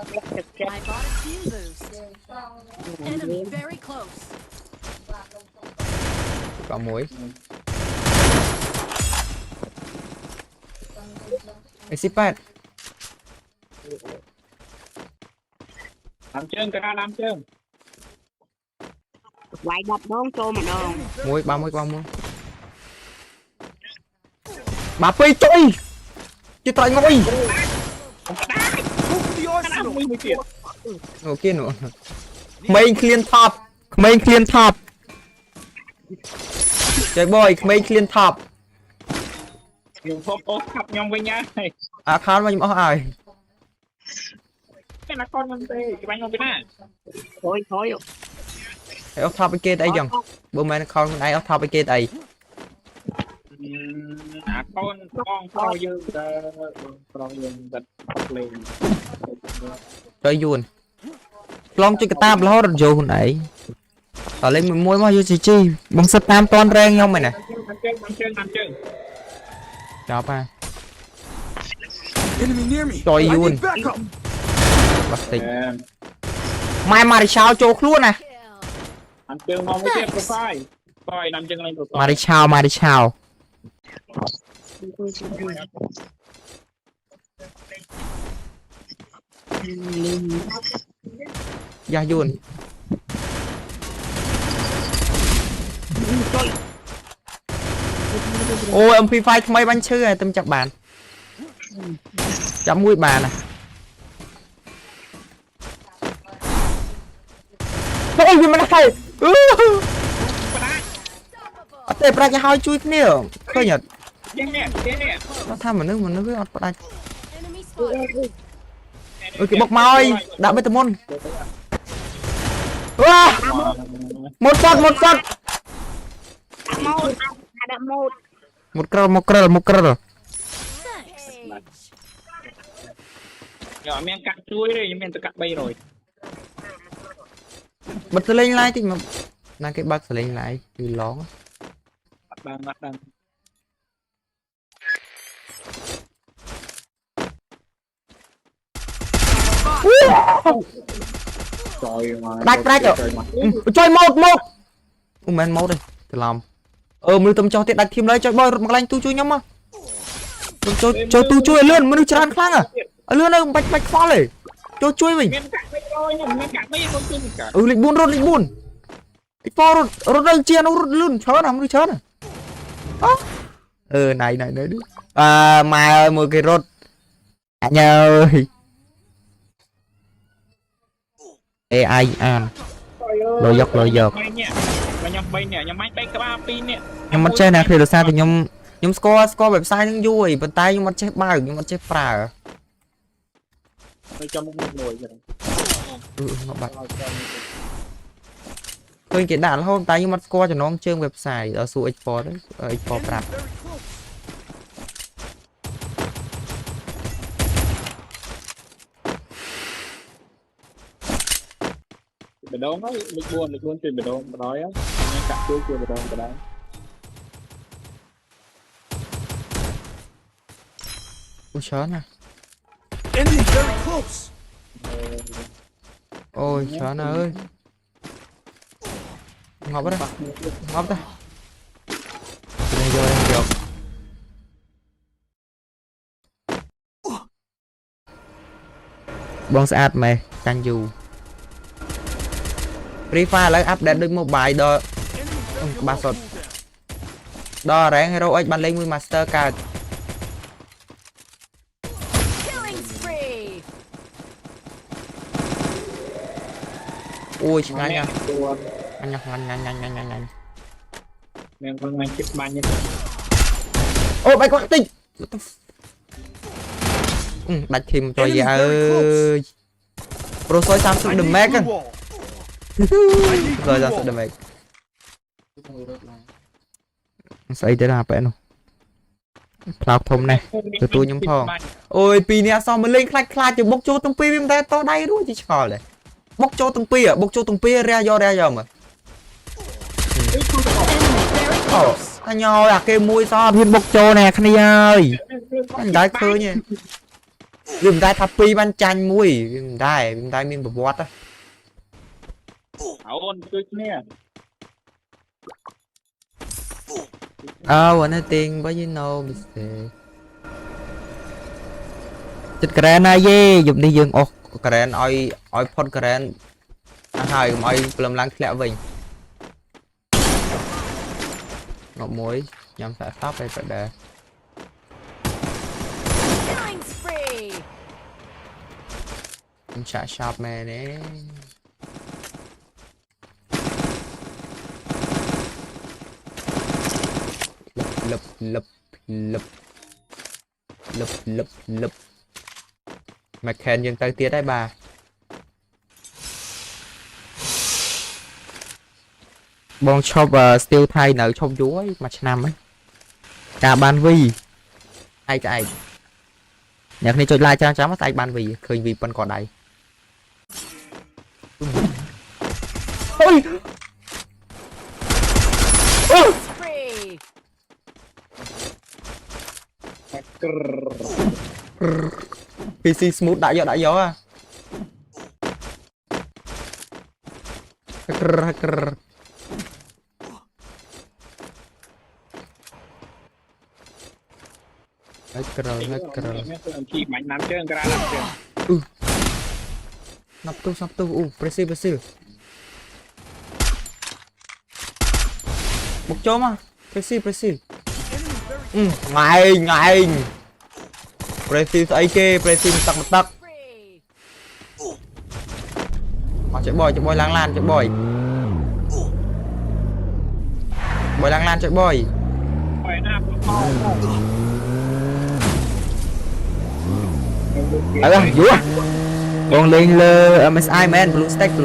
I bought a team boost. Enemy very close. Có muối. Expat. Làm chân cái làm chân. Quay đập đón cho mà đòn. Muối 30 qua muối. Bà phi chui. Chứ tại ngồi. Ok nữa. Main clean top. Main clean top. Chơi boy, main clean top. Dùng phốt ốp khắp nhau với nhau. À khá mà nhưng mà ai. Cái là con mình tê, cái bánh không biết nè. Thôi. Hãy off top cái đây dần. Bữa mai nó con này off top cái đây. À con dương vật lên. Rồi dùn. Long cho cái tam là rất dùn hồi nãy. Tỏ lên mình môi mà vô chi chi. Bằng sắp tam toàn rang nhau mày nè. Làm chân. Đó ba. Enemy near me. Rồi I dùn. need backup. Bắt tịch. Mai mà đi sao chốt luôn nè. Làm chân mong cái tiếp profile. Coi làm chân lên profile. Mà đi chào. Dạ dùn. Ôi ông phi phai mấy bánh chứ tâm chặt bàn. Chấm mũi bàn nè. Ôi vì mình hay. Để ra cho hai chui nè. Khơi nhật. Nó tham mà nước cứ ọt vào đây. Enemy spotted. Ôi cái bọc môi đã bê tờ môn. Một phút. Một cờ. Nhỏ men cắt chuối đây, men tôi cắt bay rồi. Bật tờ lên lại thì mà. Nàng cái bật tờ lên lại thì lón. Mặt đằng. Trời mà. Đạch rồi. Chơi một. Men một đây. Từ lòng. Mình tâm cho tiện đặt thêm lấy cho boy một lanh tu chui nhắm mà. Cho tu chui lươn mới được tràn khang à. Lươn ơi bạch pha lề. Cho chui mình. Lịch buôn. Cái pha rốt đơn chia nó rốt lươn chớ nào mới chớ nè. Này đi. À mai ơi một cái rốt. Anh ơi. AI an. Lôi dọc. Nhưng mà chơi nè thì được sao thì nhóm scoreแบบsai nhưng vui bên tay nhưng mà chơi bao nhưng mà chơi phà Cho một ngồi rồi. nó bật thôi cái đạn hôm tay nhưng mà score cho nó chơi website ở số export đấy export phà Bể đón á, lịch buôn truyền bể đón nói á, nên cắt chuối chưa bể đón cái đấy. ui chớ nè Enemy very close. ôi chớ nè ơi ngọc đó ngọc ta đây vô bong sát mày canh dù Free Fire lấy update được một bài đo ba sột đo ráng hero x ban lên với master card Killing spree. ui nhanh nha nhanh Nên con anh chích ban như ô mày có tinh đặt thêm cho Enemy dạ very ơi pro soi Samsung I the need Mac blue wall. rồi ra the Mac xây tới là vậy nó cloud thông này từ tôi nhóm phong ôi pi nè sao mà lên khai chứ bốc cho tông pi em ta to đây đúng chứ chờ này bốc cho tông pi ra do mà anh nhau là cái mũi sao thiên bốc cho nè khăn ơi anh đái khơi nha វាមិនដែរថាពីរបានចាញ់មួយវាមិនដែរមានប្រវត្តិ អូនជួយគ្នា Oh anything but you know mistake ចិត្តក្រែនណាយេយប់នេះយើងអស់ក្រែនឲ្យផុតក្រែនហើយកុំឲ្យព្រលឹមឡើងធ្លាក់វិញមកមួយញ៉ាំសាក់សពឲ្យប្រដែរ Killing spree. ខ្ញុំឆាក់ឆាប់មែនទេលឹបមកខែនយើងទៅទៀតហើយបាទបងឈប់ស្ទីលថៃនៅឈប់យូរហើយមួយឆ្នាំហើយការបានវីឯកអ្នកនេះចុច like ច្រើនស្អែកបានវីឃើញវីប៉ុនក៏ដៃអូយ Spree. PC smooth ដាក់យកអាក្រជីបាញ់ណាំជើងក្រៅណាំជើង นับตู้อู้เปรซิลบุกโจมอ่ะเปรซิลไงเปรซิลไอเกเปรซิลตัก Spree. มาchạy bòiล้างlan chạy bòiล้างlan chạy bòi ปล่อยหน้าพวกเขา vô còn lên lơ MSI man blue stack ngao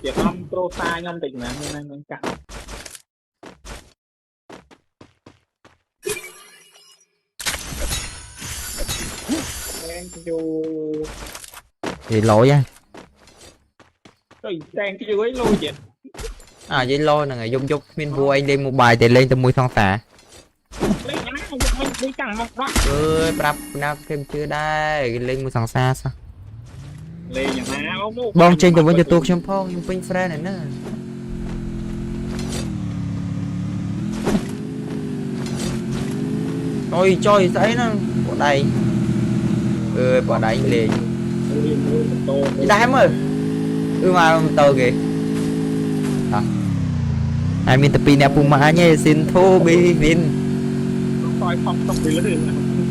ជាអំប្រូសាខ្ញុំតិចណាស់នឹងកាក់យូ thì lỗi á តែងជួយលុយទៀត vậy lôi nè ngày dục min vua anh lên một bài để lên từ mùi thong tả លេងណាខ្ញុំមិនចាំមកបាក់ ơi prap nào thêm chưa đây lên một thằng xa sao លេងយ៉ាងណាអូ បងចេញទៅវិញទៅទូខ្ញុំផងខ្ញុំពេញ friend ហ្នឹងណាអូយចុយស្អីហ្នឹងបដៃបដៃលេងដែរមើលមកម៉ូតូគេហើយមានតែពីរអ្នកពុំមកអញទេស៊ីនធូប៊ីវិន คอยphong tốc đi lên.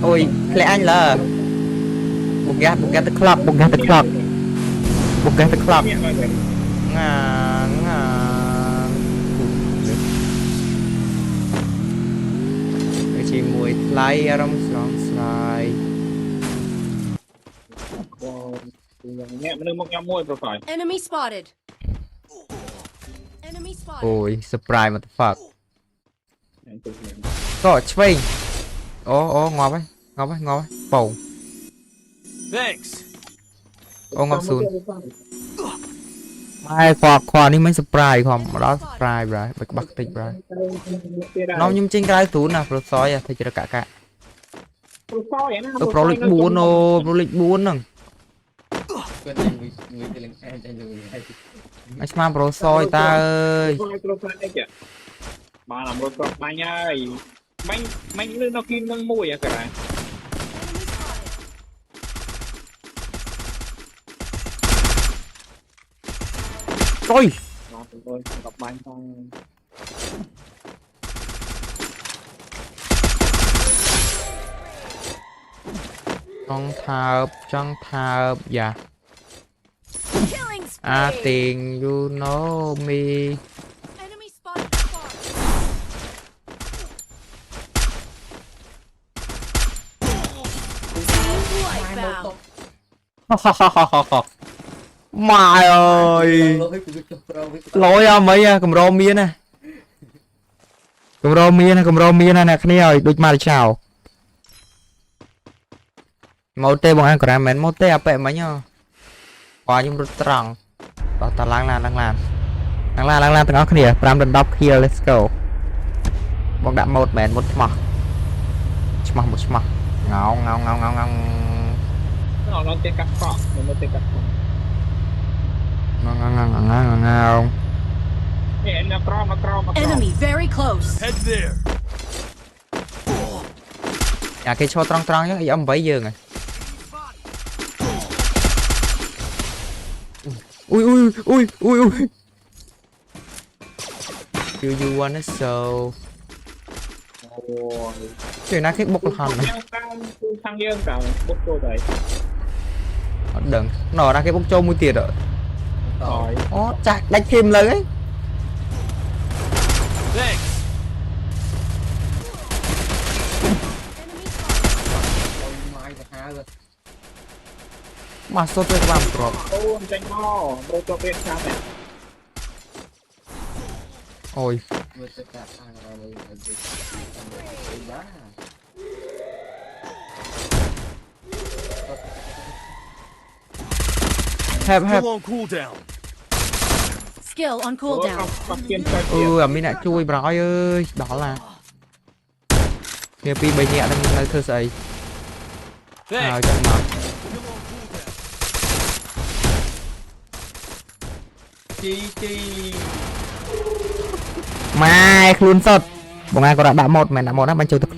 Ôi, lẽ anh là một gạt the clock, một gạt the clock. Ngà chỉ mùi lái rong sòng xài. Nghe mình một nhóm môi rồi phải. Enemy spotted. Enemy spotted. Ôi, surprise motherfucker. Có swing. Ô ngọt ấy, bầu. Thanks. Ô ngọt xuống. Mai khoa ní mấy surprise không, mà đó surprise rồi, bắt tích rồi. Nó nhưng trên cái túi nè, pro soi à, thì chỉ là cả. Pro lịch buôn nè. Anh mà pro soi ta ơi. Mà làm pro bánh ơi. Bánh lên nó kim nâng mùi à cả. Rồi. Gặp bánh thôi. Trong thhợp, dạ. Killing spree. Tiền, you know me. Enemy spotted far. Wipeout. Mày ơi. Lỗi à mấy à, cầm rô miên à. Cầm rô miên à nè, cái này rồi, đôi mà chào. Mau tê bọn anh còn làm mến, mau tê à bẹ mấy nhờ. Qua nhưng rất trăng. đó ta lang lan từng óc kia pram đần đọc kia let's go bóng đã một mền một mỏ ngáo nó tên cắt cọ nó tên cắt cọ ngáo nè nó cro Enemy very close. Head there. à cái cho trăng chứ âm bảy giờ này ui do you wanna show chuyện nào cái bốc hòn này thằng dương cả bốc cô đấy đừng nọ ra cái bốc châu mũi tiệt rồi rồi ó chạy đánh thêmเลยấy Thanks. mà số tôi làm rồi ô tranh ho tôi cho bên sao này ôi hẹp Still on cooldown. Skill on cooldown. không kiên cho tiền mình đã chui brói ơi đó là nghe pi bay nhẹ đang nơi thơ sầy Thanks. chân mà mai luôn sọt bọn ai có đã một mày đã một đó bạn chơi thật luôn